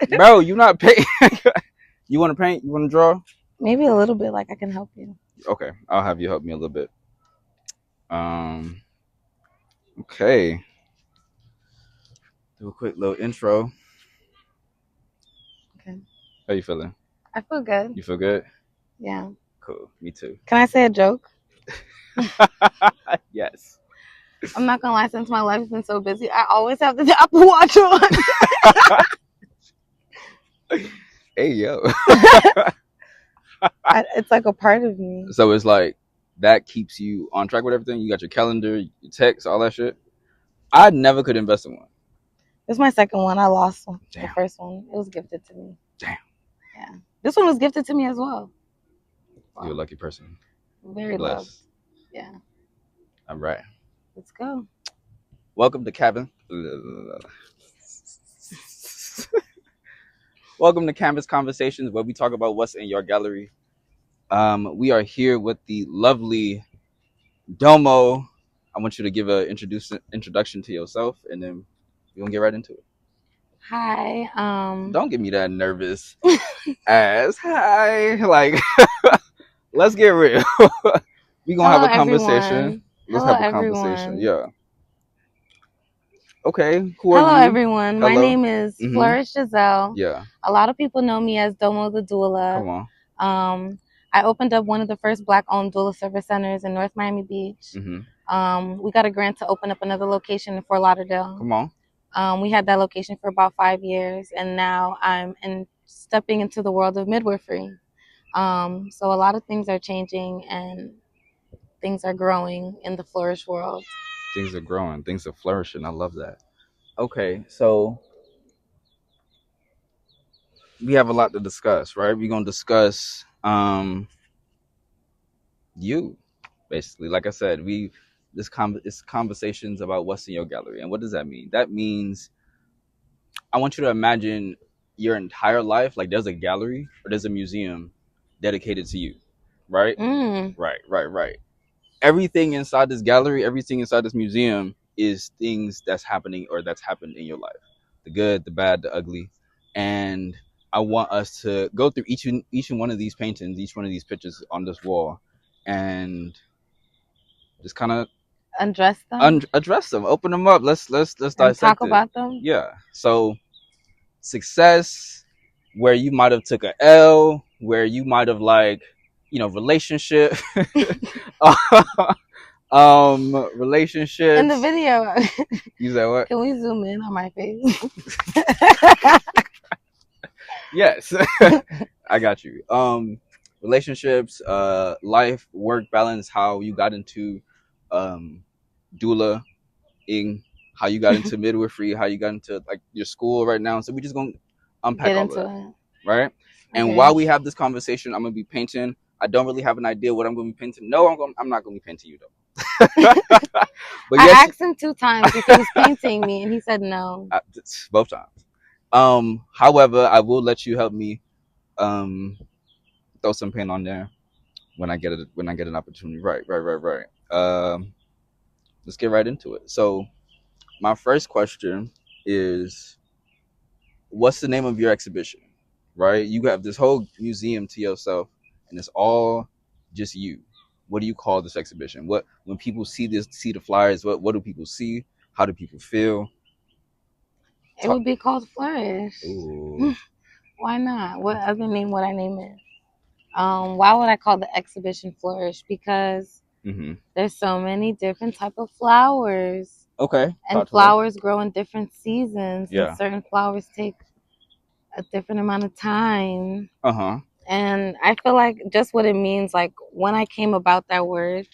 Bro, you not paint. You want to paint? You want to draw? Maybe a little bit. Like I can help you. Okay, I'll have you help me a little bit. Um. Okay. Do a quick little intro. Okay. How you feeling? I feel good. You feel good? Yeah. Cool. Me too. Can I say a joke? Yes. I'm not gonna lie. Since my life's been so busy, I always have the Apple Watch on. Hey yo. It's like a part of me. So it's like that keeps you on track with everything. You got your calendar, your text, all that shit. I never could invest in one. This is my second one. I lost one. Damn. The first one. It was gifted to me. Damn. Yeah. This one was gifted to me as well. Wow. You're a lucky person. Very Blessed. loved. Yeah. All right. Let's go. Welcome to Cabin. Welcome to Canvas Conversations, where we talk about what's in your gallery. We are here with the lovely Domo. I want you to give an introduction to yourself, and then we're gonna get right into it. Hi. Don't get me that nervous ass. Hi. Like, let's get real. We're gonna have a conversation. Everyone. Let's Hello, have a everyone. conversation. Yeah. Okay. Who are Hello, you? everyone. Hello. My name is Flourish Giselle. Yeah. A lot of people know me as Domo the doula. Come on. I opened up one of the first Black-owned doula service centers in North Miami Beach. We got a grant to open up another location in Fort Lauderdale. Come on. We had that location for about 5 years, and now I'm stepping into the world of midwifery. So a lot of things are changing and things are growing in the Flourish world. Things are growing. Things are flourishing. I love that. Okay, so we have a lot to discuss, right? We're gonna discuss you, basically. Like I said, it's conversations about what's in your gallery. And what does that mean? That means I want you to imagine your entire life like there's a gallery or there's a museum dedicated to you, right? Right. Everything inside this gallery, everything inside this museum is things that's happening or that's happened in your life. The good, the bad, the ugly. And I want us to go through each and one of these paintings, each one of these pictures on this wall, and just kind of address them, open them up. Let's dissect talk about them. Yeah. So success, where you might have took a L, where you might have relationship, relationship. In the video, you said what? Can we zoom in on my face? Yes, I got you. Relationships, life, work balance, how you got into doula, how you got into midwifery, how you got into like your school right now. So we just gonna unpack all of that, right? And while we have this conversation, I'm gonna be painting. I don't really have an idea what I'm gonna be painting. No, I'm not gonna be painting you though. But I asked him 2 times if he was painting me, and he said no. Both times. However, I will let you help me throw some paint on there when I get an opportunity. Right. Let's get right into it. So my first question is, what's the name of your exhibition? Right? You have this whole museum to yourself, and it's all just you. What do you call this exhibition? When people see the flyers, what do people see? How do people feel? It would be called Flourish. Ooh. Why not? What other name would I name it? Why would I call the exhibition Flourish? Because there's so many different type of flowers. Okay. And flowers grow in different seasons. Yeah. And certain flowers take a different amount of time. And I feel like just what it means, like when I came about that word,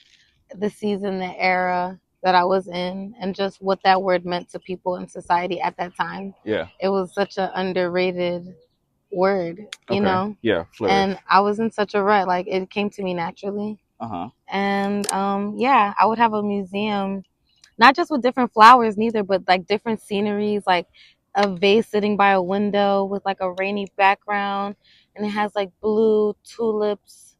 the season, the era that I was in, and just what that word meant to people in society at that time. Yeah. It was such an underrated word, you know? Yeah. Flourish. And I was in such a rut, like it came to me naturally. And yeah, I would have a museum, not just with different flowers neither, but like different sceneries, like a vase sitting by a window with like a rainy background, and it has like blue tulips,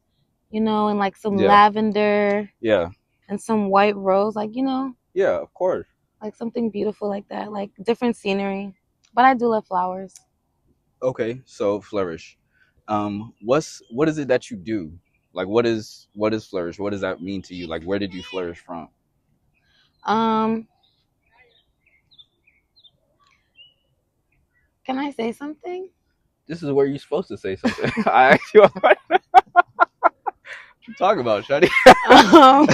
you know, and like some lavender. Yeah. And some white rose, like, you know. Yeah, of course. Like something beautiful like that, like different scenery. But I do love flowers. Okay, so Flourish. What is it that you do? Like, what is Flourish? What does that mean to you? Like, where did you flourish from? Um, can I say something? This is where you're supposed to say something. I asked you what you talking about, Shadi. Um,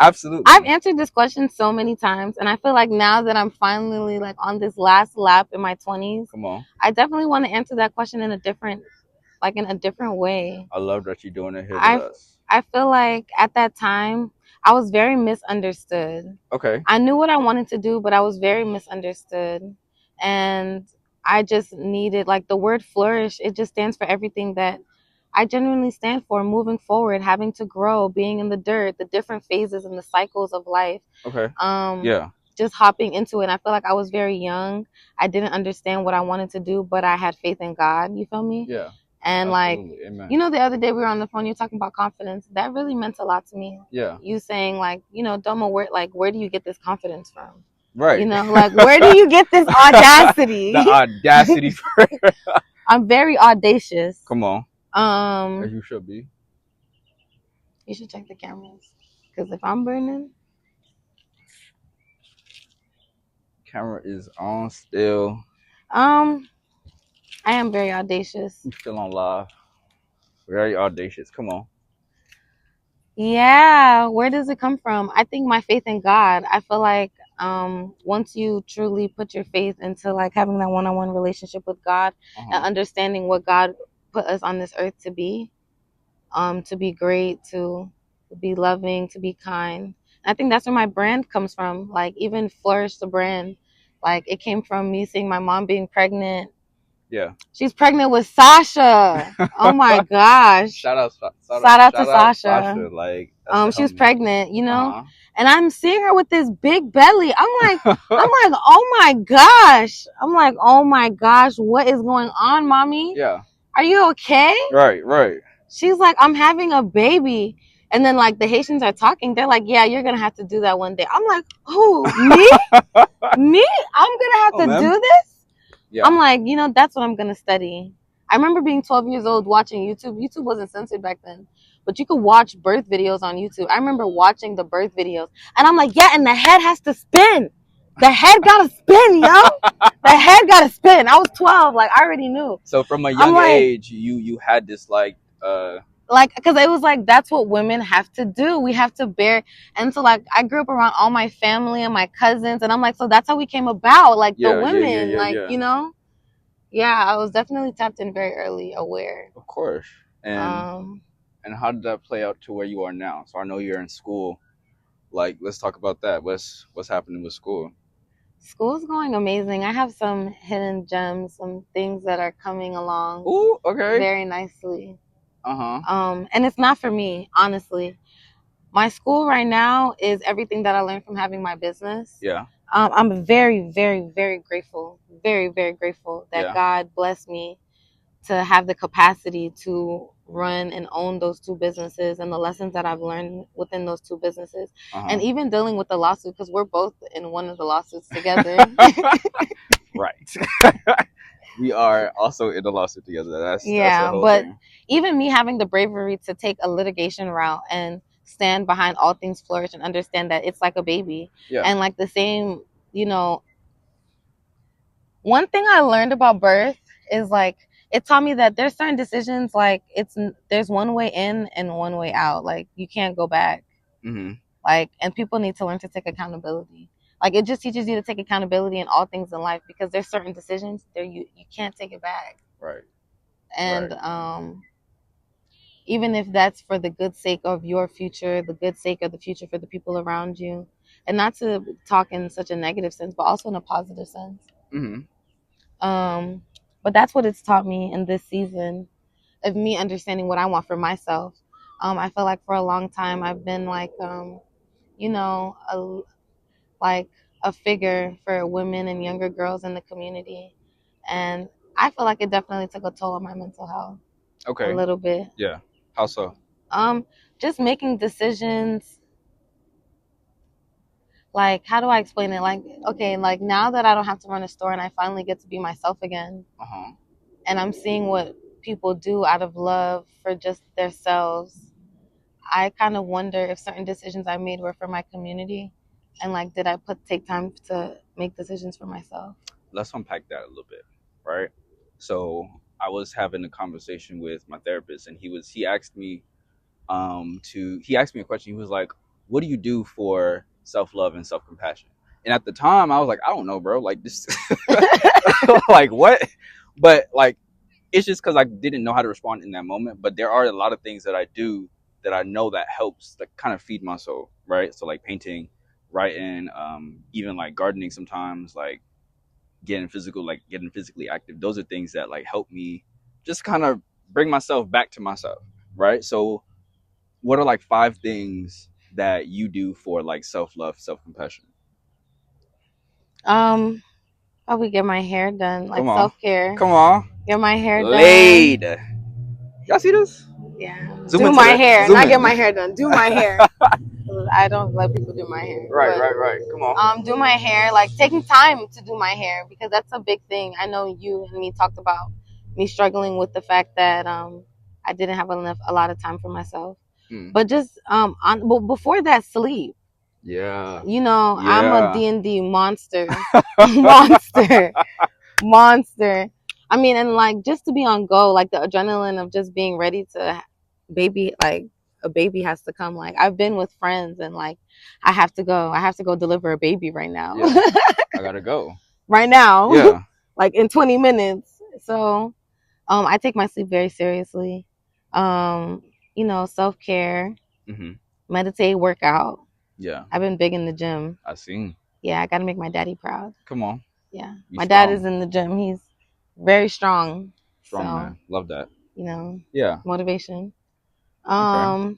I've Absolutely. answered this question so many times, and I feel like now that I'm finally like on this last lap in my 20s, Come on. I definitely want to answer that question in a different, like in a different way. I love that you're doing it here with I us. I feel like at that time I was very misunderstood. Okay. I knew what I wanted to do, but I was very misunderstood, and I just needed like the word flourish. It just stands for everything that I genuinely stand for: moving forward, having to grow, being in the dirt, the different phases and the cycles of life. Okay. Um, Yeah. just hopping into it. And I feel like I was very young. I didn't understand what I wanted to do, but I had faith in God. You feel me? Yeah. And like, Absolutely. Amen. you know, the other day we were on the phone. You're talking about confidence. That really meant a lot to me. Yeah. You saying like, you know, Domo, where do you get this confidence from? Right. You know, like where do you get this audacity? The audacity for I'm very audacious. Come on. As Um, you should be. you should check the cameras because if I'm burning, Camera is on still. I am very audacious. You still on live. Very audacious. Come on. Yeah, where does it come from? I think my faith in God. I feel like once you truly put your faith into like having that one-on-one relationship with God and understanding what God put us on this earth to be great, to be loving, to be kind. I think that's where my brand comes from. Like even Flourish the brand, like it came from me seeing my mom being pregnant. Yeah. She's pregnant with Sasha. Oh my gosh. Shout out To Sasha. Like She was pregnant, you know? Uh-huh. And I'm seeing her with this big belly. Oh my gosh. I'm like, oh my gosh, what is going on, mommy? Yeah. Are you okay? Right. She's like, I'm having a baby. And then like the Haitians are talking. They're like, yeah, you're gonna have to do that one day. I'm like, who? Me? Me? I'm gonna have to do this? Yeah. I'm like, you know, that's what I'm gonna study. I remember being 12 years old watching YouTube. YouTube wasn't censored back then, but you could watch birth videos on YouTube. I remember watching the birth videos, and I'm like, yeah, and the head has to spin. The head gotta spin, yo. The head gotta spin. I was 12, like I already knew. So from a young age, you had this like because it was like that's what women have to do. We have to bear. And so like I grew up around all my family and my cousins, and I'm like, so that's how we came about, like the women, you know. Yeah, I was definitely tapped in very early, aware. Of course. And how did that play out to where you are now? So I know you're in school. Like, let's talk about that. What's happening with school? School's going amazing. I have some hidden gems, some things that are coming along. Ooh, okay. Very nicely. And it's not for me, honestly. My school right now is everything that I learned from having my business. Yeah. I'm very, very, very grateful. Very, very grateful that God blessed me to have the capacity to run and own those two businesses and the lessons that I've learned within those two businesses. And even dealing with the lawsuit, because we're both in one of the lawsuits together. Right. We are also in the lawsuit together. That's but thing. Even me having the bravery to take a litigation route and stand behind all things Flourish and understand that it's like a baby. Yeah. And like the same, you know, one thing I learned about birth is like it taught me that there's certain decisions like there's one way in and one way out. Like you can't go back. Mm-hmm. Like, and people need to learn to take accountability. Like it just teaches you to take accountability in all things in life because there's certain decisions there you can't take it back. Right. And even if that's for the good sake of your future, the good sake of the future for the people around you, and not to talk in such a negative sense, but also in a positive sense. Mm-hmm. But that's what it's taught me in this season of me understanding what I want for myself. I feel like for a long time I've been like, you know, a figure for women and younger girls in the community, and I feel like it definitely took a toll on my mental health. Okay. A little bit. Yeah. How so? Just making decisions like, how do I explain it? Like, okay, like now that I don't have to run a store and I finally get to be myself again, and I'm seeing what people do out of love for just themselves, I kind of wonder if certain decisions I made were for my community, and like, did I take time to make decisions for myself? Let's unpack that a little bit, right? So I was having a conversation with my therapist, and he asked me he asked me a question. He was like, "What do you do for self love and self compassion?" And at the time, I was like, "I don't know, bro. Like this, like what?" But like, it's just because I didn't know how to respond in that moment. But there are a lot of things that I do that I know that helps, that kind of feed my soul, right? So like painting, writing, even like gardening sometimes, like getting physically active. Those are things that like help me just kind of bring myself back to myself, right? So what are like 5 things that you do for like self-love, self-compassion? Probably get my hair done, like Come on. self-care. Come on. Get my hair Laid. done. Y'all see this? Yeah. Zoom Do into my that. hair. Zoom Not in. get my hair done. Do my hair. I don't let people do my hair. Right, But, right. Come on. do my hair, like taking time to do my hair, because that's a big thing. I know you and me talked about me struggling with the fact that I didn't have a lot of time for myself. But just but before that, sleep. Yeah. You know, I'm a Yeah. D&D monster. monster. Monster. I mean, and like just to be on go, like the adrenaline of just being ready to baby, like a baby has to come. Like I've been with friends and like I have to go. I have to go deliver a baby right now. Yeah. I gotta go. Right now. Yeah. Like in 20 minutes. So I take my sleep very seriously. You know, self-care, meditate, workout. Yeah. I've been big in the gym. I seen. Yeah, I got to make my daddy proud. Come on. Yeah. Be My strong. dad is in the gym. He's very strong. Strong so, man. Love that. You know. Yeah. Motivation. Okay.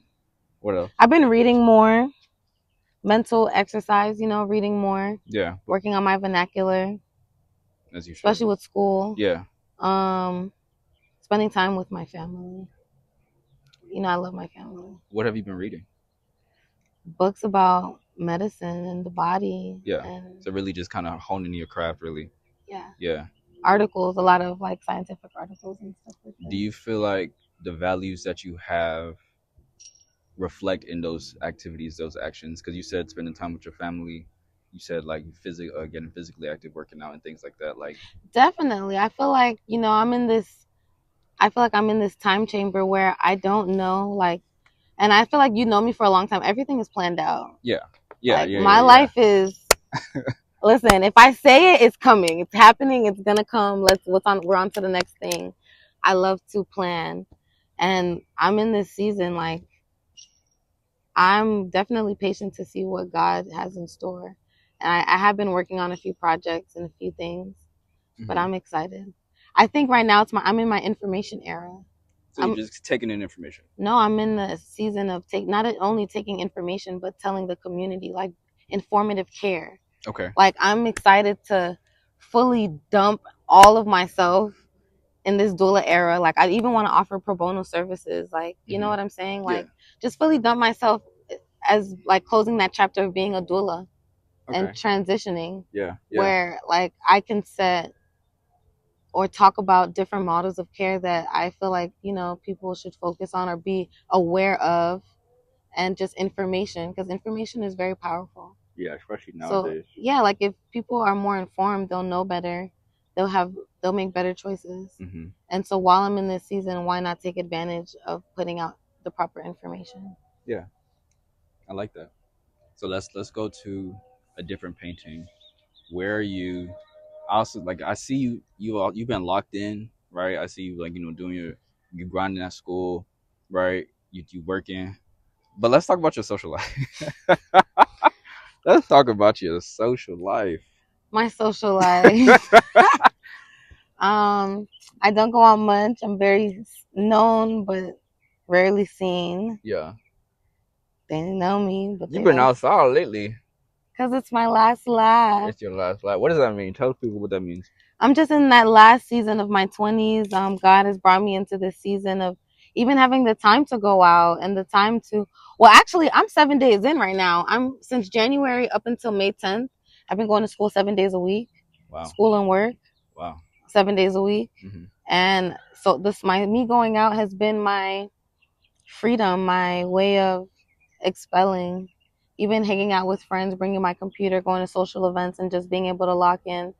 What else? I've been reading more. Mental exercise, you know, reading more. Yeah. Working on my vernacular. As you should. Especially with school. Yeah. Spending time with my family. You know, I love my family. What have you been reading? Books about medicine and the body. Yeah. So really just kind of honing your craft, really. Yeah. Yeah. Articles, a lot of like scientific articles and stuff like that. Do you feel like the values that you have reflect in those activities, those actions? Because you said spending time with your family, you said like getting physically active, working out and things like that. Like definitely, I feel like, you know, I'm in this time chamber where I don't know, like, and I feel like you know me for a long time. Everything is planned out. Yeah. My life is. Listen, if I say it, it's coming. It's happening. It's gonna come. We're on to the next thing. I love to plan, and I'm in this season. Like, I'm definitely patient to see what God has in store. And I have been working on a few projects and a few things, but I'm excited. I think right now I'm in my information era. So you're just taking in information? No, I'm in the season of not only taking information, but telling the community, like informative care. Okay. Like I'm excited to fully dump all of myself in this doula era. Like I even want to offer pro bono services. Like, you know what I'm saying? Like just fully dump myself as like closing that chapter of being a doula and transitioning. Yeah. Where like I can set or talk about different models of care that I feel like, you know, people should focus on or be aware of, and just information, because information is very powerful. Yeah, especially nowadays. So yeah, like if people are more informed, they'll know better. They'll make better choices. And so while I'm in this season, why not take advantage of putting out the proper information? Yeah, I like that. So let's go to a different painting. Where are you? Also, like I see you've been locked in, right? I see you like, you know, doing you grinding at school, right? You working, but let's talk about your social life. Let's talk about your social life. My social life. I don't go out much. I'm very known, but rarely seen. Yeah. They know me, but you've been outside lately. Because it's my last life. It's your last life. What does that mean? Tell people what that means. I'm just in that last season of my 20s. God has brought me into this season of even having the time to go out and the time to, well, actually, I'm 7 days in right now. I'm since January up until May 10th. I've been going to school 7 days a week. Wow. School and work. Wow. 7 days a week. Mm-hmm. And so me going out has been my freedom, my way of expelling, even hanging out with friends, bringing my computer, going to social events, and just being able to lock in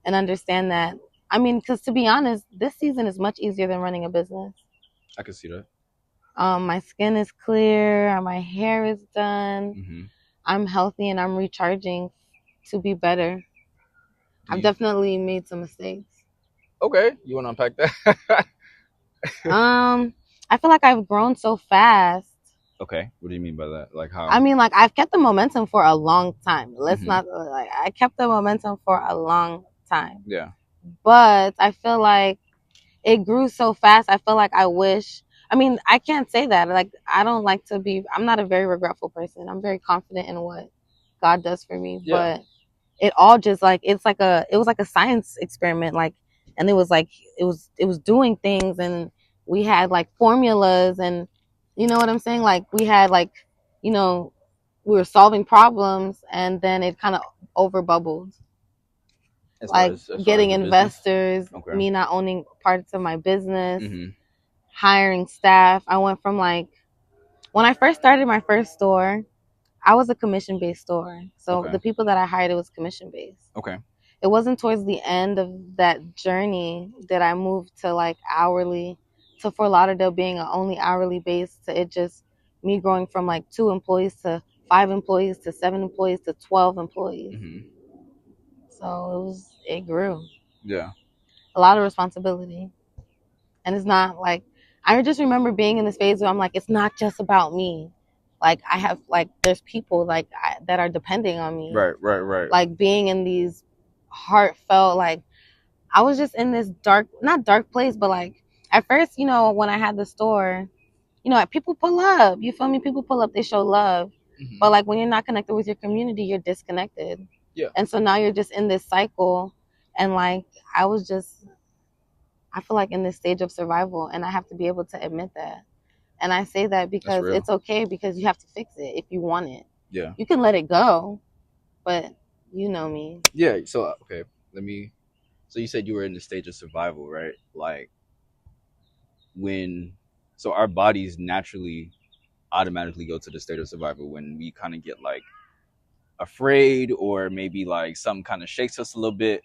and understand that. I mean, because to be honest, this season is much easier than running a business. I can see that. My skin is clear, my hair is done. Mm-hmm. I'm healthy and I'm recharging to be better. I've definitely made some mistakes. Okay, you want to unpack that? I feel like I've grown so fast. Okay, what do you mean by that? Like how? I mean, like I've kept the momentum for a long time. Let's not like I kept the momentum for a long time. Yeah. But I feel like it grew so fast. I feel like I wish. I mean, I can't say that. Like I don't like to be. I'm not a very regretful person. I'm very confident in what God does for me. Yeah. But it all just like it was like a science experiment. Like, and it was doing things, and we had like formulas, and you know what I'm saying. Like we had like, you know, we were solving problems, and then it kind of over bubbled. Like getting investors, okay. Me not owning parts of my business, hiring staff. I went from like, when I first started my first store, I was a commission-based store. So the people that I hired, it was commission-based. Okay. It wasn't towards the end of that journey that I moved to like hourly, to Fort Lauderdale being only hourly based, to it just me growing from like 2 employees to 5 employees to 7 employees to 12 employees. Mm-hmm. So it grew. Yeah. A lot of responsibility. And it's not like, I just remember being in this phase where I'm like, it's not just about me. Like I have like, there's people like that are depending on me. Right. Like being in these heartfelt, like I was just in this not dark place, but like at first, you know, when I had the store, you know, people pull up, you feel me? People pull up, they show love. Mm-hmm. But like when you're not connected with your community, you're disconnected. Yeah. And so now you're just in this cycle. And like, I feel like in this stage of survival, and I have to be able to admit that. And I say that because it's okay, because you have to fix it if you want it. Yeah. You can let it go, but you know me. Yeah. So, okay, so you said you were in the stage of survival, right? Like so our bodies naturally automatically go to the state of survival when we kind of get like afraid, or maybe like something kind of shakes us a little bit,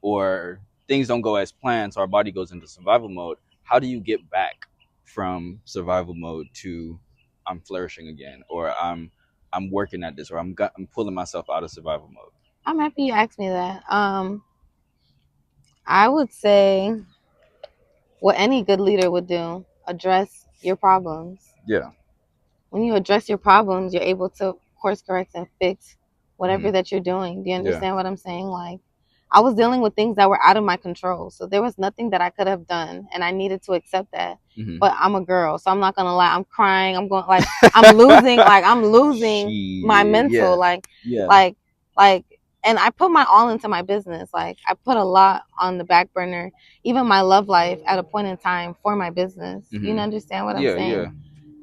or things don't go as planned, so our body goes into survival mode. How do you get back from survival mode to I'm flourishing again, or I'm working at this, or I'm pulling myself out of survival mode? I'm happy you asked me that. I would say what any good leader would do: address your problems. Yeah. When you address your problems, you're able to course correct and fix whatever that you're doing. Do you understand what I'm saying? Like, I was dealing with things that were out of my control. So there was nothing that I could have done, and I needed to accept that. Mm-hmm. But I'm a girl, so I'm not going to lie. I'm crying. I'm going like, I'm losing my mental. And I put my all into my business. Like, I put a lot on the back burner, even my love life at a point in time for my business. Mm-hmm. You understand what I'm saying? Yeah.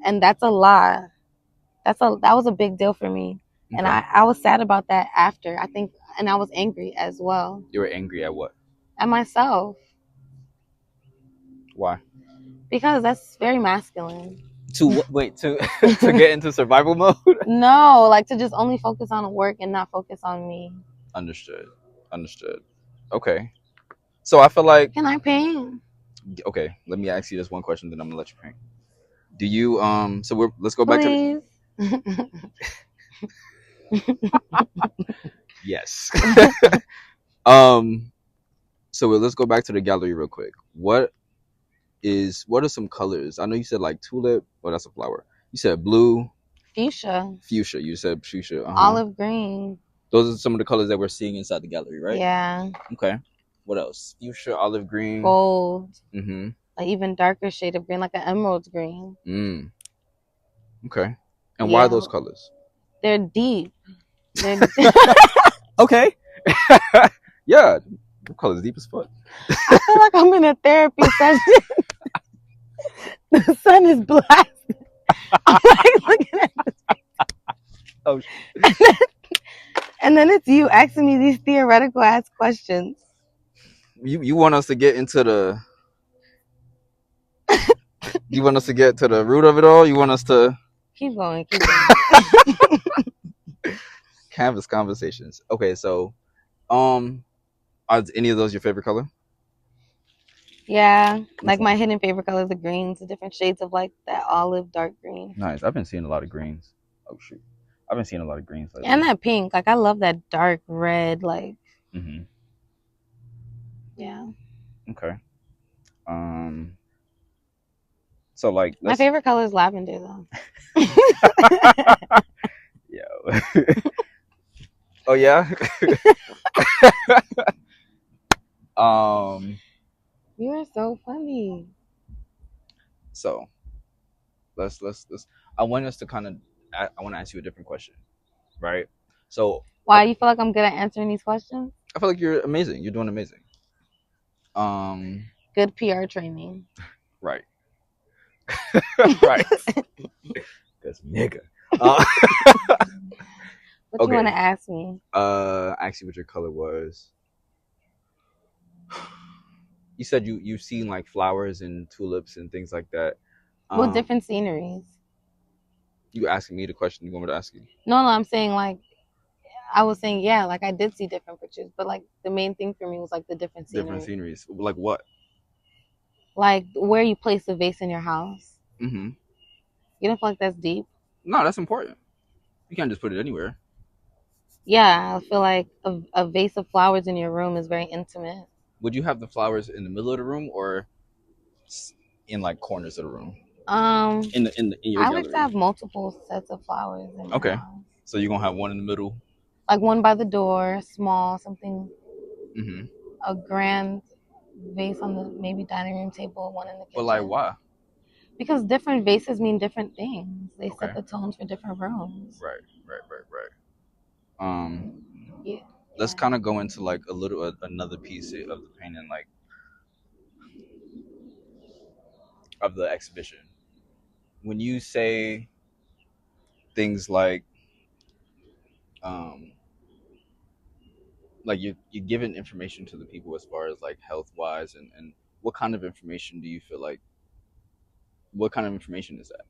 And that's a lot. That was a big deal for me. Okay. And I was sad about that after, I think, and I was angry as well. You were angry at what? At myself. Why? Because that's very masculine. To get into survival mode? No, like to just only focus on work and not focus on me. Understood. Okay. So I feel like... Can I paint? Okay, let me ask you this one question, then I'm gonna let you paint. Do you let's go back to yes. So let's go back to the gallery real quick. What are some colors? I know you said like tulip. Oh, that's a flower. You said blue. Fuchsia. You said fuchsia. Olive green. Those are some of the colors that we're seeing inside the gallery, right? Yeah. Okay. What else? Fuchsia, olive green, gold. Mm-hmm. An even darker shade of green, like an emerald green. Okay. And why those colors? They're deep. Okay. Yeah. The color's deep as fuck. I feel like I'm in a therapy session. The sun is black. I'm like looking at this. Oh, and then it's you asking me these theoretical ass questions. you want us to get into the? You want us to get to the root of it all? You want us to keep going? Keep going. canvas conversations? Okay, so are any of those your favorite color? Yeah, like my hidden favorite color is the greens, the different shades of like that olive, dark green. Nice. I've been seeing a lot of greens. Oh shoot, I've been seeing a lot of greens lately. And that pink, like I love that dark red, like. Yeah. Okay. So like, my favorite color is lavender, though. Yo. Oh yeah. You are so funny. So let's I want us to kind of I want to ask you a different question, right? So why you feel like I'm good at answering these questions? I feel like you're amazing. You're doing amazing. Good PR training. Right. Right. That's nigga. What you want to ask me? Ask you what your color was. You said you've seen like flowers and tulips and things like that. Well, different sceneries. You asking me the question you want me to ask you? No, I'm saying like I was saying, yeah, like I did see different pictures, but like the main thing for me was like the different sceneries. Different sceneries. Like what? Like where you place the vase in your house. Mm-hmm. You don't feel like that's deep? No, that's important. You can't just put it anywhere. Yeah, I feel like a vase of flowers in your room is very intimate. Would you have the flowers in the middle of the room or in like corners of the room? In your I gallery. like to have multiple sets of flowers in my house. So you're gonna have one in the middle? Like one by the door, small, something. Mm-hmm. A grand vase on the maybe dining room table, one in the kitchen. But like why? Because different vases mean different things. They set the tones for different rooms. Right. Yeah. Let's kind of go into like a little another piece of the painting, like of the exhibition. When you say things like you're giving information to the people as far as like health wise, and what kind of information do you feel like? What kind of information is that?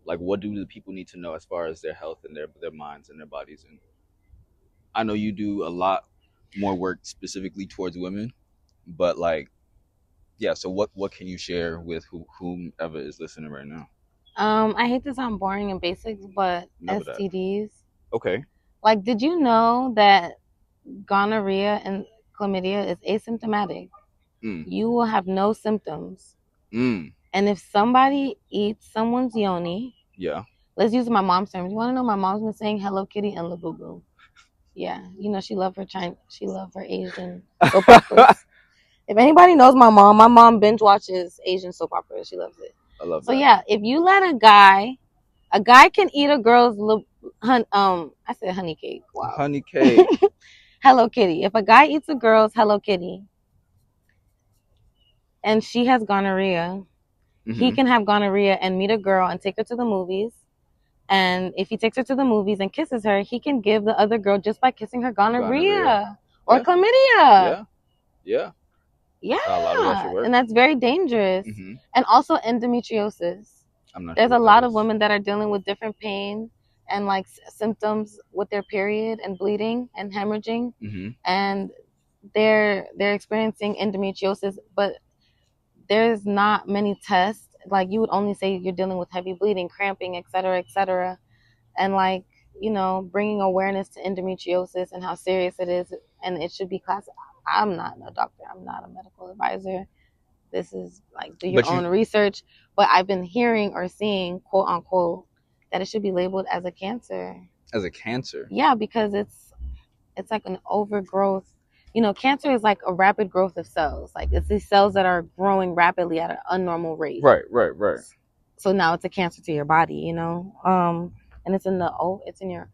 Like, what do the people need to know as far as their health and their minds and their bodies? And I know you do a lot more work specifically towards women, but like, yeah. So what can you share with whomever is listening right now? I hate to sound boring and basic, but STDs. Okay. Like, did you know that gonorrhea and chlamydia is asymptomatic? You will have no symptoms. And if somebody eats someone's yoni, yeah. Let's use my mom's terms. You want to know? My mom's been saying Hello Kitty and Labubu. Yeah, you know she love her Asian soap operas. If anybody knows my mom binge watches Asian soap operas. She loves it. I love that. So yeah, if you let a guy can eat a girl's I said honey cake. Wow. Honey cake. Hello Kitty. If a guy eats a girl's Hello Kitty and she has gonorrhea, he can have gonorrhea and meet a girl and take her to the movies. And if he takes her to the movies and kisses her, he can give the other girl just by kissing her gonorrhea. Or chlamydia. Yeah. And that's very dangerous. And also endometriosis. There's a lot of women that are dealing with different pain and like symptoms with their period and bleeding and hemorrhaging. And they're experiencing endometriosis, but there's not many tests. Like you would only say you're dealing with heavy bleeding, cramping, et cetera, and like, you know, bringing awareness to endometriosis and how serious it is, and it should be classified. I'm not a doctor. I'm not a medical advisor. This is like do your own research. But I've been hearing or seeing, quote unquote, that it should be labeled as a cancer. As a cancer? Yeah, because it's like an overgrowth. You know, cancer is like a rapid growth of cells. Like it's these cells that are growing rapidly at an unnormal rate. Right. So now it's a cancer to your body, you know. And it's in the it's in your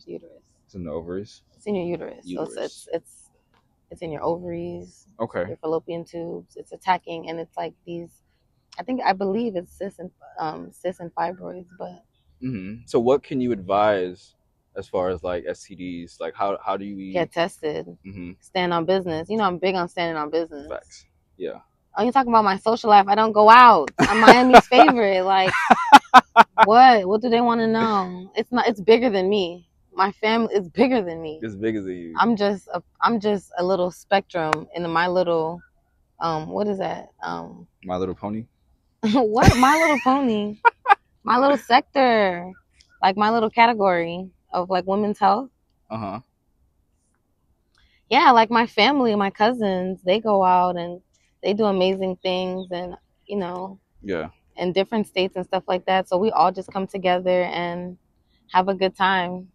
uterus. It's in the ovaries. It's in your uterus. So it's in your ovaries. Okay. Your fallopian tubes. It's attacking, and it's like these I believe it's cysts and fibroids, but. So what can you advise as far as like STDs? Like how do we get tested? Stand on business. You know, I'm big on standing on business. Facts. Yeah. Oh, you talking about my social life? I don't go out. I'm Miami's favorite. Like, what? What do they want to know? It's not. It's bigger than me. My family is bigger than me. It's bigger than you. I'm just a little spectrum in my little what is that? My Little Pony. What? My Little Pony. My little sector, like my little category of like women's health. Yeah, like my family, my cousins, they go out and they do amazing things, and you know, yeah, in different states and stuff like that. So we all just come together and have a good time.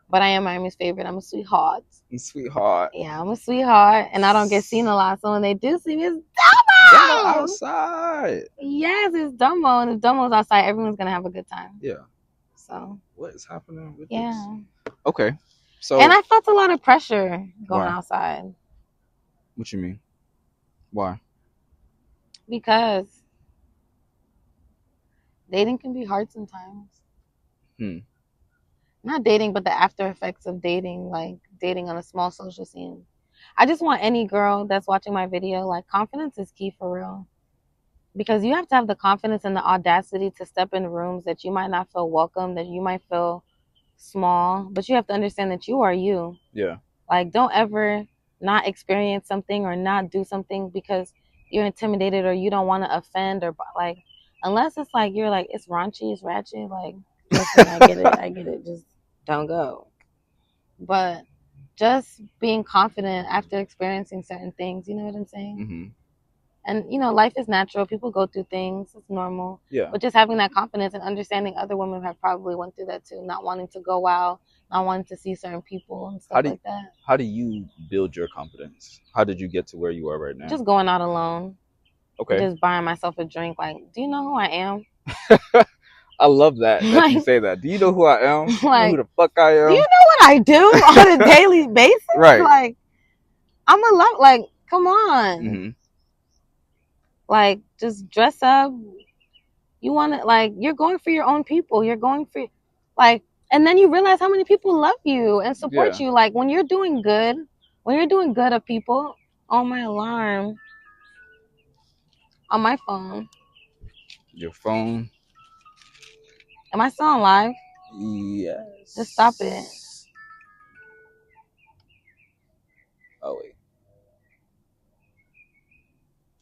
But I am Miami's favorite. I'm a sweetheart. Sweetheart. Yeah, I'm a sweetheart, and I don't get seen a lot. So when they do see me, it's Domo outside. Yes, it's Domo, and if Domo's outside, everyone's gonna have a good time. Yeah. So what is happening with this? Okay. So and I felt a lot of pressure going outside. What you mean? Why? Because dating can be hard sometimes. Not dating, but the after effects of dating, like dating on a small social scene. I just want any girl that's watching my video, like, confidence is key for real. Because you have to have the confidence and the audacity to step in rooms that you might not feel welcome, that you might feel small, but you have to understand that you are you. Yeah. Like, don't ever not experience something or not do something because you're intimidated or you don't want to offend, or like, unless it's like you're like, it's raunchy, it's ratchet, like, listen, I get it, just don't go. But just being confident after experiencing certain things, you know what I'm saying? And you know, life is natural, people go through things, it's normal. Yeah. But just having that confidence and understanding other women have probably went through that too, not wanting to go out, not wanting to see certain people and stuff like that. How do you build your confidence? How did you get to where you are right now? Just going out alone. Okay. Just buying myself a drink. Like, do you know who I am? I love that you say that. Do you know who I am? Like, you know who the fuck I am? Do you know what I do on a daily basis? Right. Like, I'm a love. Like, come on. Like, just dress up. You want to, like, you're going for your own people. You're going for, like, and then you realize how many people love you and support you. Like, when you're doing good of people. Oh, my alarm on my phone. Your phone. Am I still on live? Yes. Just stop it. Oh, wait.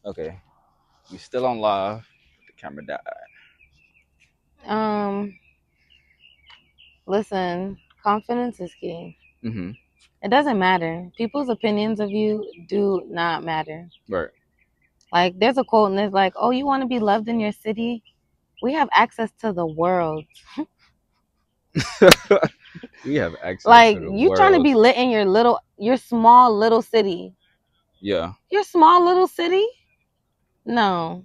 Okay. We still on live. The camera died. Listen, confidence is key. It doesn't matter. People's opinions of you do not matter. Right. Like, there's a quote and it's like, oh, you want to be loved in your city? We have access to the world. We have access like, to the you world. Trying to be lit in your small little city. Yeah. Your small little city? No.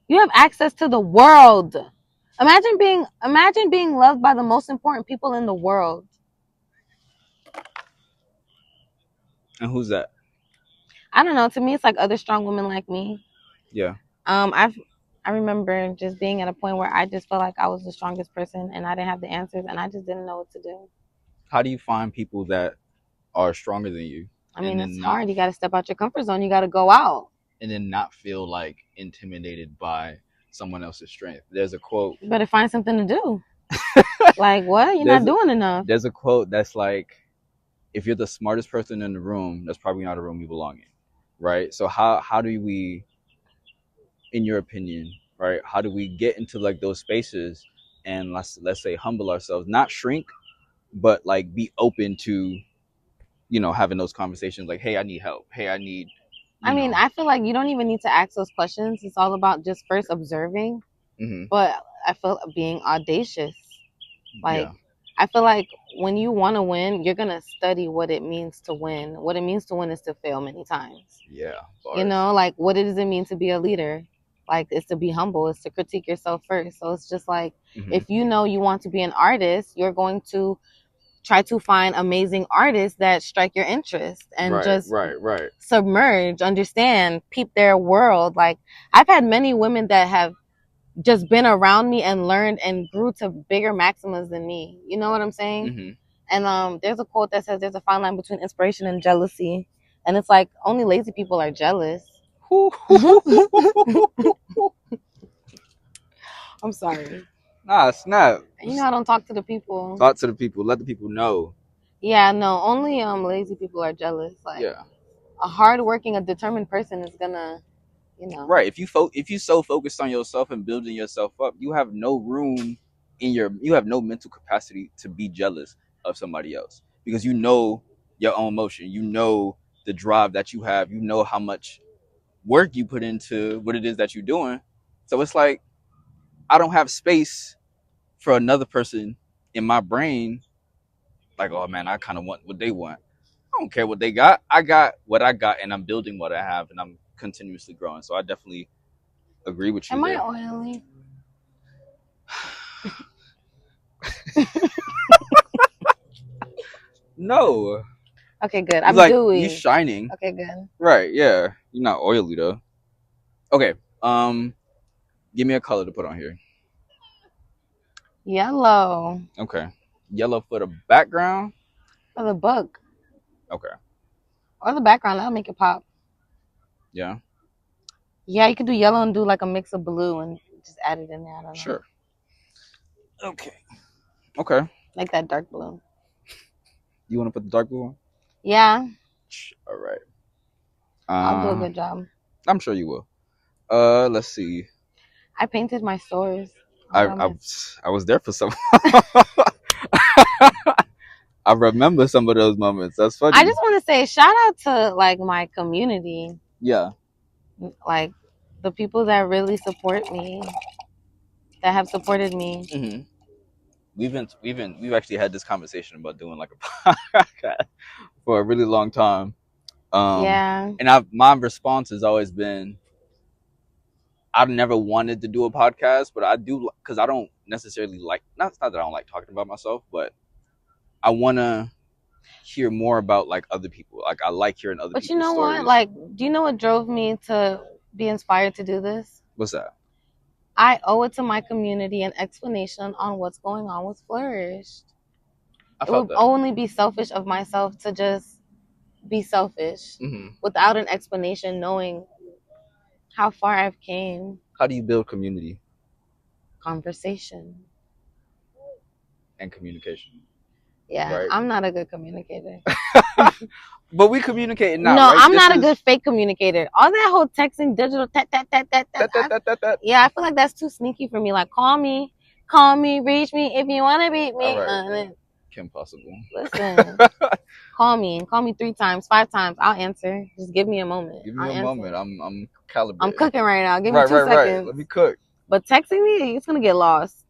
You have access to the world. Imagine being loved by the most important people in the world. And who's that? I don't know. To me, it's like other strong women like me. Yeah. I remember just being at a point where I just felt like I was the strongest person and I didn't have the answers and I just didn't know what to do. How do you find people that are stronger than you? I mean, it's hard. You got to step out your comfort zone. You got to go out. And then not feel like intimidated by someone else's strength. There's a quote. You better find something to do. Like, what? You're not doing enough. There's a quote that's like, if you're the smartest person in the room, that's probably not a room you belong in. Right? So how do we, in your opinion, right, how do we get into like those spaces and let's say humble ourselves, not shrink, but like be open to, you know, having those conversations like, hey, I need help. Hey, I need, I mean, I feel like you don't even need to ask those questions. It's all about just first observing. But I feel being audacious. Like, I feel like when you want to win, you're going to study what it means to win. What it means to win is to fail many times. Yeah. Bars. You know, like, what does it mean to be a leader? Like, it's to be humble. It's to critique yourself first. So it's just like, if you know you want to be an artist, you're going to try to find amazing artists that strike your interest and just submerge, understand, peep their world. Like, I've had many women that have just been around me and learned and grew to bigger maximas than me. You know what I'm saying? Mm-hmm. And there's a quote that says there's a fine line between inspiration and jealousy. And it's like, only lazy people are jealous. I'm sorry. Nah, snap. You know I don't talk to the people. Talk to the people. Let the people know. Yeah, no, only lazy people are jealous. Like, yeah. A hardworking, a determined person is gonna, you know. Right. If you so focused on yourself and building yourself up, you have no room you have no mental capacity to be jealous of somebody else, because you know your own motion. You know the drive that you have. You know how much work you put into what it is that you're doing. So it's like, I don't have space for another person in my brain. Like, oh man, I kind of want what they want. I don't care what they got. I got what I got, and I'm building what I have, and I'm continuously growing. So I definitely agree with you. Am I oily? No. Okay, good. I'm like, dewy. You're shining. Okay, good. Right, yeah. You're not oily though. Okay. Give me a color to put on here. Yellow. Okay. Yellow for the background? For the book. Okay. Or the background, that'll make it pop. Yeah. Yeah, you could do yellow and do like a mix of blue and just add it in there. I don't know. Sure. Okay. Like that dark blue. You want to put the dark blue on? Yeah. All right. I'll do a good job. I'm sure you will. Let's see. I painted my stores. I was there for some. I remember some of those moments. That's funny. I just want to say shout out to like my community. Yeah. Like the people that really support me, that have supported me. Mm-hmm. We've actually had this conversation about doing like a podcast for a really long time. Yeah. And my response has always been, I've never wanted to do a podcast, but I do, because I don't necessarily like, not that I don't like talking about myself, but I want to hear more about like other people. Like, I like hearing other people's stories. But you know what? Like, do you know what drove me to be inspired to do this? What's that? I owe it to my community an explanation on what's going on with Flourish. It would only be selfish of myself to just be selfish without an explanation, knowing how far I've came. How do you build community? Conversation. And communication. Yeah, right? I'm not a good communicator. But we communicating now. No, right? I'm not a good fake communicator. All that whole texting, digital, yeah, I feel like that's too sneaky for me. Like, call me, reach me if you want to beat me. Right. Kim Possible. Listen, call me 3 times, 5 times. I'll answer. Just give me a moment. Give me a moment. I'm calibrating. I'm cooking right now. Give me 2 seconds. Right. Let me cook. But texting me, it's gonna get lost.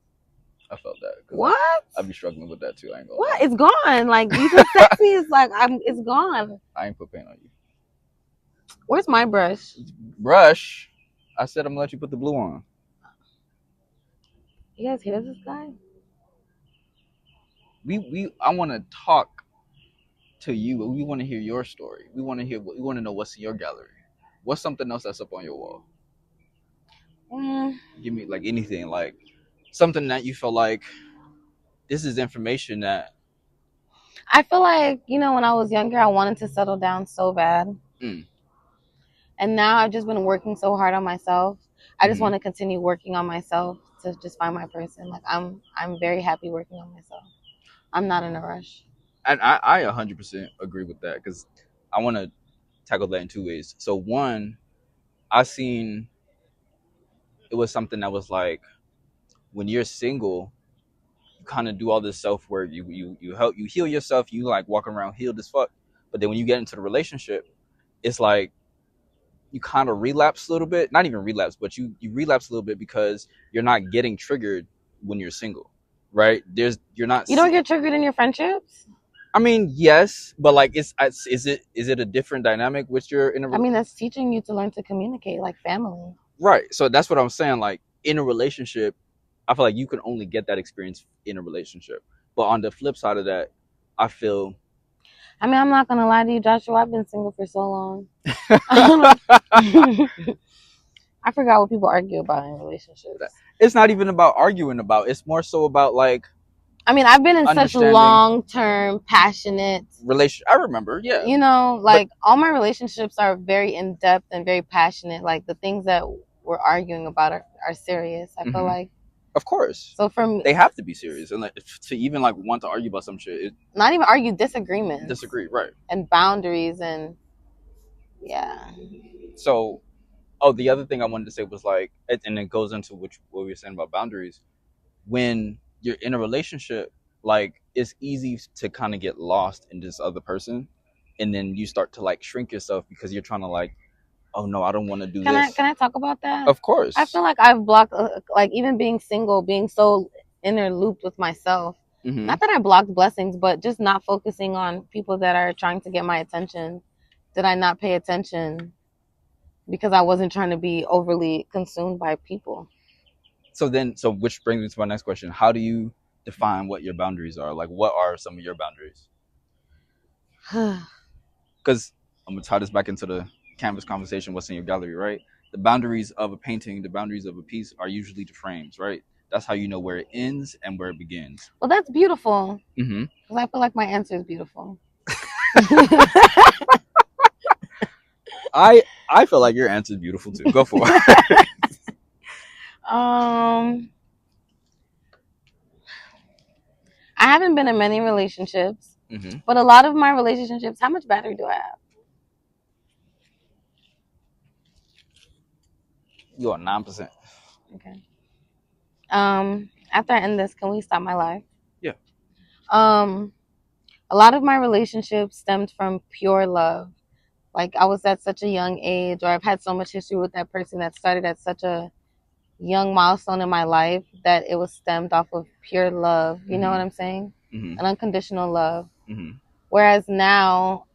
I felt that. What? I'd be struggling with that too. I ain't gonna. What? Lie. It's gone. Like, you just text me. It's like it's gone. I ain't put paint on you. Where's my brush? Brush. I said I'm gonna let you put the blue on. You guys hear this guy? I want to talk to you. We want to hear your story. We want to know what's in your gallery. What's something else that's up on your wall? Give me like anything, like something that you feel like this is information that. I feel like, when I was younger, I wanted to settle down so bad. And now I've just been working so hard on myself. I just want to continue working on myself to just find my person. Like, I'm very happy working on myself. I'm not in a rush. And I 100% agree with that, because I want to tackle that in 2 ways. So one, I seen it was something that was like, when you're single, you kind of do all this self work. You heal yourself. You like walk around healed as fuck. But then when you get into the relationship, it's like you kind of relapse a little bit. Not even relapse, but you relapse a little bit because you're not getting triggered when you're single, right? You don't get triggered in your friendships. I mean, yes, but like, is it a different dynamic which you're in a? I mean, that's teaching you to learn to communicate like family. Right. So that's what I'm saying. Like, in a relationship, I feel like you can only get that experience in a relationship. But on the flip side of that, I feel. I mean, I'm not gonna lie to you, Joshua. I've been single for so long. I forgot what people argue about in relationships. It's not even about arguing about. It's more so about like. I mean, I've been in such long-term, passionate relation. I remember, yeah. You know, like all my relationships are very in depth and very passionate. Like the things that we're arguing about are serious. I feel like. Of course. So for me, they have to be serious, and like, to even like want to argue about some shit. Not even argue, disagreements. Disagree, right? And boundaries, and yeah. So, the other thing I wanted to say was like, and it goes into what we were saying about boundaries. When you're in a relationship, like it's easy to kind of get lost in this other person, and then you start to like shrink yourself because you're trying to like, oh no, I don't want to do this. Can I talk about that? Of course. I feel like I've blocked, like even being single, being so inner looped with myself. Not that I blocked blessings, but just not focusing on people that are trying to get my attention. Did I not pay attention because I wasn't trying to be overly consumed by people? So which brings me to my next question. How do you define what your boundaries are? Like, what are some of your boundaries? Because I'm going to tie this back into the canvas conversation, what's in your gallery, right? The boundaries of a painting, the boundaries of a piece are usually the frames, right? That's how you know where it ends and where it begins. Well, that's beautiful. Because I feel like my answer is beautiful. I feel like your answer is beautiful too. Go for it. I haven't been in many relationships, but a lot of my relationships, how much battery do I have? You're on 9%. Okay. After I end this, can we stop my life? Yeah. A lot of my relationships stemmed from pure love. Like I was at such a young age, or I've had so much history with that person that started at such a young milestone in my life that it was stemmed off of pure love. You know what I'm saying? An unconditional love. Whereas now,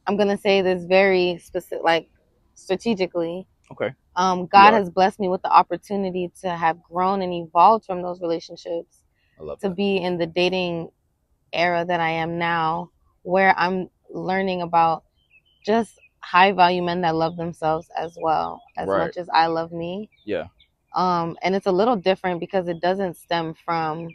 I'm gonna say this very specific, like strategically. Okay. God has blessed me with the opportunity to have grown and evolved from those relationships. I love to that. Be in the dating era that I am now, where I'm learning about just high value men that love themselves as well as much as I love me. Yeah. And it's a little different because it doesn't stem from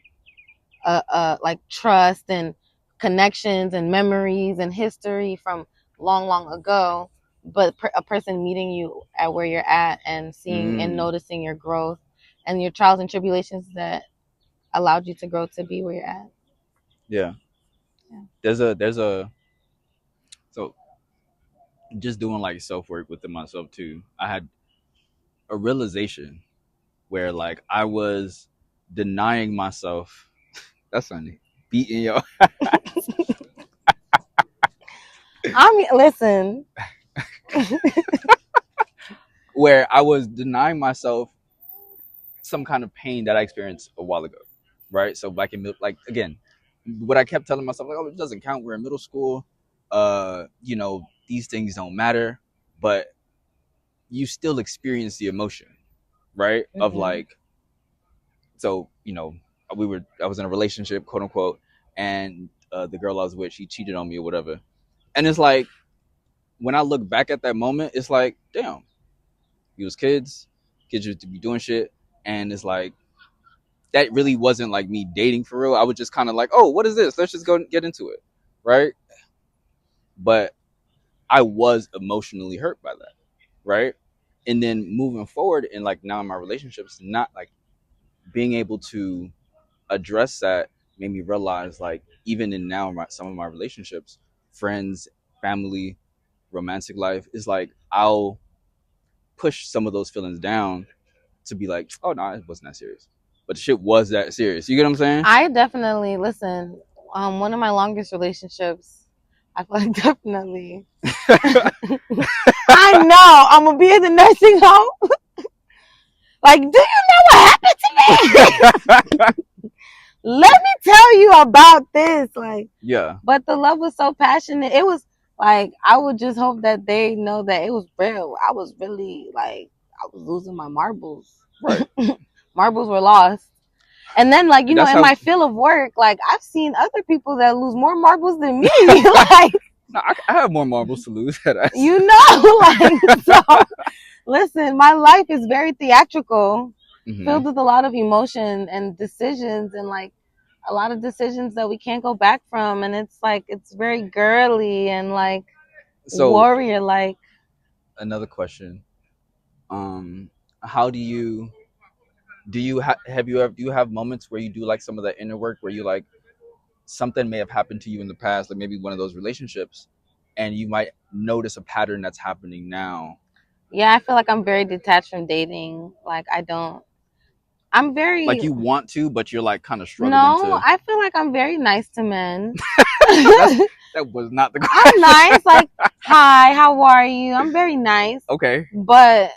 like trust and connections and memories and history from long ago, but a person meeting you at where you're at and seeing and noticing your growth and your trials and tribulations that allowed you to grow to be where you're at. Yeah. There's a so just doing like self-work within myself too. I had a realization where like I was denying myself. That's funny. Beating your I mean, listen. Where I was denying myself some kind of pain that I experienced a while ago, right? So back in like again, what I kept telling myself, like, oh, it doesn't count. We're in middle school. These things don't matter, but you still experience the emotion, right? Of like, so I was in a relationship, quote unquote, and the girl I was with, she cheated on me or whatever, and it's like when I look back at that moment, it's like, damn, we was kids used to be doing shit, and it's like that really wasn't like me dating for real. I was just kind of like, oh, what is this? Let's just go get into it, right? But I was emotionally hurt by that, right? And then moving forward, and like now in my relationships, not like being able to address that made me realize, like, even in now some of my relationships, friends, family, romantic life, is like I'll push some of those feelings down to be like, oh no, it wasn't that serious, but the shit was that serious. You get what I'm saying? I definitely listen. One of my longest relationships, I feel like definitely. I know I'm gonna be in the nursing home. Like, do you know what happened to me? Let me tell you about this. Like, yeah. But the love was so passionate. It was like I would just hope that they know that it was real. I was really like I was losing my marbles. Right. Marbles were lost. And then, like, you know, That's in how. my field of work, like, I've seen other people that lose more marbles than me. Like, No, I have more marbles to lose. you know, like, so listen, my life is very theatrical, filled with a lot of emotion and decisions, and like a lot of decisions that we can't go back from. And it's like, it's very girly and like So warrior like. another question. How do you have you ever do you have moments where you do like some of that inner work where you like something may have happened to you in the past, like maybe one of those relationships, and you might notice a pattern that's happening now? Yeah, I feel like I'm very detached from dating. Like, I don't. I'm Like very. you want to, but you're like kind of struggling No, to. I feel like I'm very nice to men. That's that was not the I'm question. nice. Like, hi, how are you? I'm very nice. Okay. But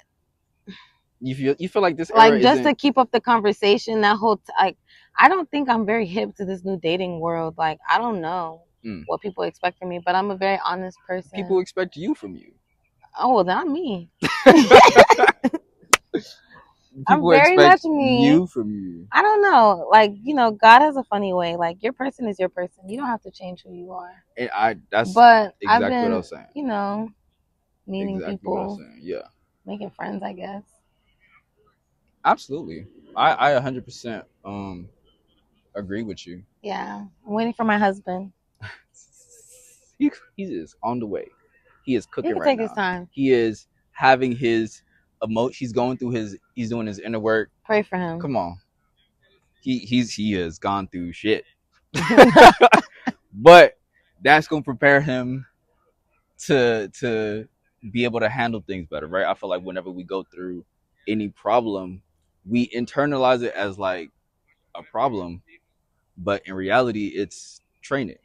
You feel like this era like, just to isn't. keep up the conversation, that whole like, I don't think I'm very hip to this new dating world. Like, I don't know what people expect from me, but I'm a very honest People person. expect you from you. Oh, well, not me. I'm People very expect much me. you from you. I don't know. Like, you know, God has a funny way. Like, your person is your person. You don't have to change who you are. And that's But I've exactly what I been, was saying. you know, meeting Exactly what I was people, saying. Yeah. making friends, I guess. Absolutely. I 100% agree with you. Yeah. I'm waiting for my husband. He is on the way. He is He cooking can right take his now. time. He is having his he's going through he's doing his inner work. Pray for him. Come on. He has gone through shit. But that's gonna prepare him to be able to handle things better, right? I feel like whenever we go through any problem, we internalize it as like a problem, but in reality, it's training,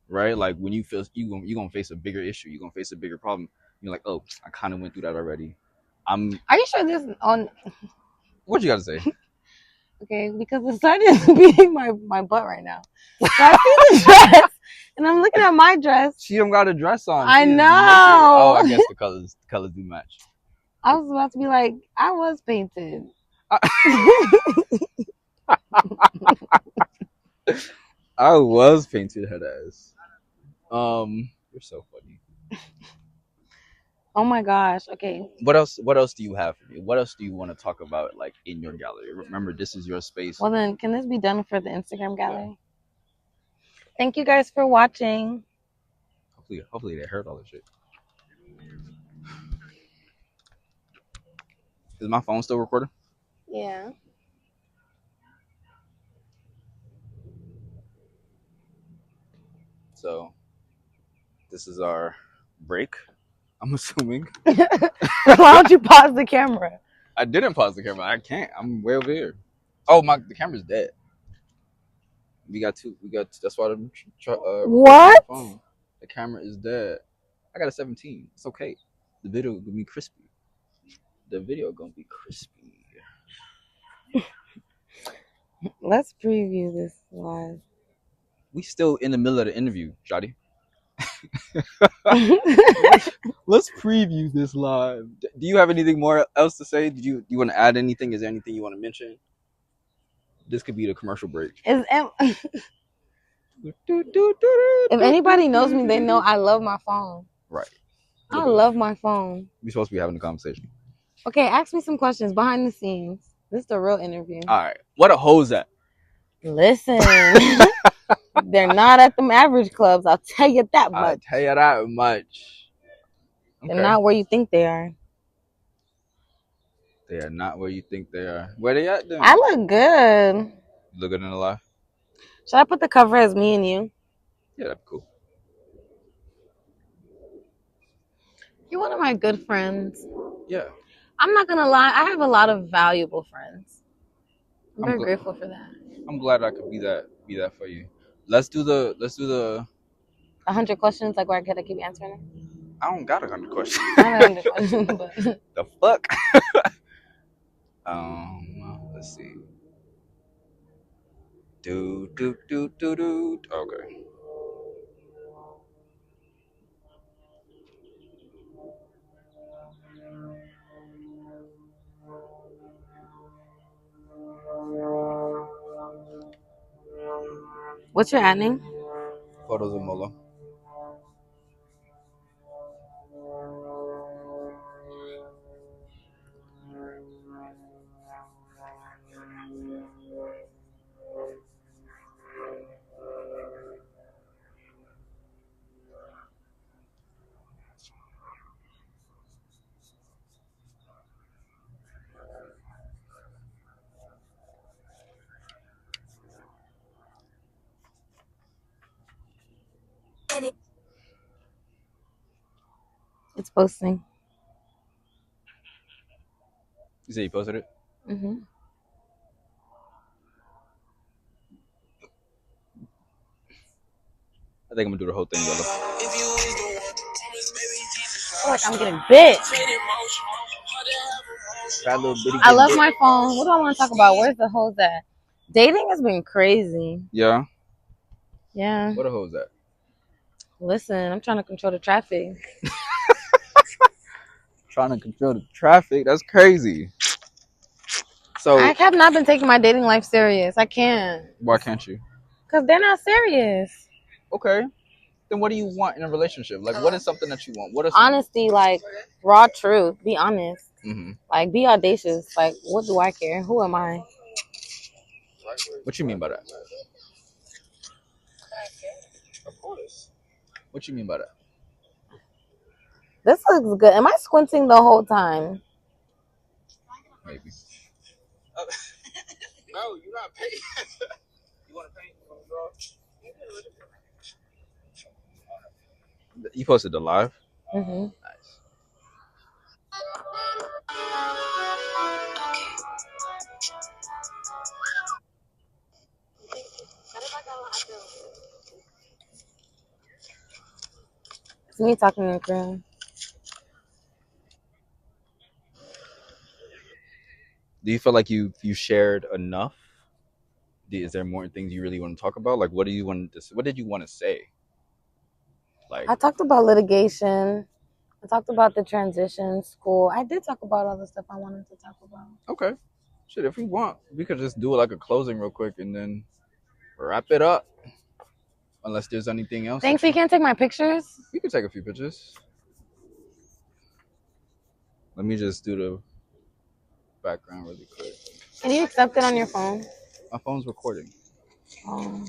right? Like when you feel you gonna face a bigger issue, you're gonna face a bigger problem. You're like, oh, I kind of went through that already. Are you sure this on? What you got to say? Okay, because the sun is beating my butt right now. So I see the dress, and I'm looking at my dress. She don't got a dress on. I She is know. naked. Oh, I guess the colors do match. I was about to be like, I was painted. I was painted head ass. You're so funny. Oh my gosh. Okay. What else? What else do you have for me? What else do you want to talk about, like in your gallery? Remember, this is your space. Well then, can this be done for the Instagram gallery? Yeah. Thank you guys for watching. Hopefully they heard all this shit. Is my phone still recording? Yeah. So this is our break, I'm assuming. Why don't you pause the camera? I didn't pause the camera. I can't. I'm way over here. Oh, the camera's dead. We got two. That's why I'm what? My phone. The camera is dead. I got a 17. It's okay. The video gonna be crispy. Let's preview this live. We still in the middle of the interview, Shadi. Let's preview this live. Do you have anything more else to say? Do you want to add anything? Is there anything you want to mention? This could be the commercial break. If anybody knows me, they know I love my phone. Right. I love my phone. We're supposed to be having a conversation. Okay, ask me some questions behind the scenes. This is the real interview. All right. What a hoes at? Listen. They're not at them average clubs. I'll tell you that much. I'll tell you that much. Okay. They're not where you think they are. They are not where you think they are. Where they at then? I look good. You look good in the life? Should I put the cover as me and you? Yeah, that'd be cool. You're one of my good friends. Yeah. I'm not gonna lie, I have a lot of valuable friends. I'm very grateful for that. I'm glad I could be that for you. Let's do the 100 questions, like where I gotta keep answering them. I don't got 100 questions. I have 100 questions, but the fuck? Let's see. Do. Okay. What's your ad name? Photos of Molo. It's posting. You say you posted it? Mm-hmm. I think I'm gonna do the whole thing, brother. I feel like I'm getting bit. I love my phone. What do I want to talk about? Where's the hoes at? Dating has been crazy. Yeah. Yeah. What a hoes at? Listen, I'm trying to control the traffic. Trying to control the traffic? That's crazy. So I have not been taking my dating life serious. I can't. why can't you? Because they're not serious. Okay. Then what do you want in a relationship? Like, what is something that you want? What is honesty? Like raw truth. Be honest. Mm-hmm. Like be audacious. Like what do I care? Who am I? What you mean by that? Of course. What you mean by that? This looks good. Am I squinting the whole time? Maybe. No, you're not paying. You want to paint? You posted the live? Mm-hmm. Nice. It's me talking in Korean. Do you feel like you shared enough? Is there more things you really want to talk about? Like, what do you want to? What did you want to say? Like, I talked about litigation. I talked about the transition school. I did talk about all the stuff I wanted to talk about. okay, shit. If we want, we could just do like a closing real quick and then wrap it up. Unless there's anything else. Thanks. You can't take my pictures. We could take a few pictures. Let me just do the background really quick. Can you accept it on your phone? My phone's recording. Oh.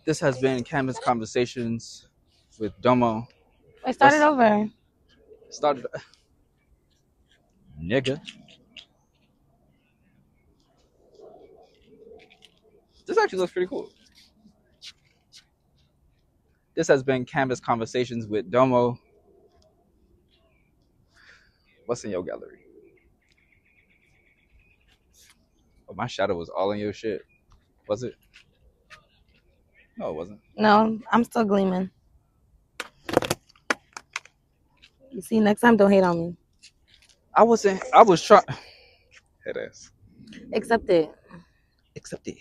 This has been Canvas Conversations with Domo. I started over. Started. Nigga. This actually looks pretty cool. This has been Canvas Conversations with Domo. What's in your gallery? Oh, my shadow was all in your shit. Was it? No, it wasn't. No, I'm still gleaming. You see, next time, don't hate on me. I was trying. Head ass. Accept it. Accept it.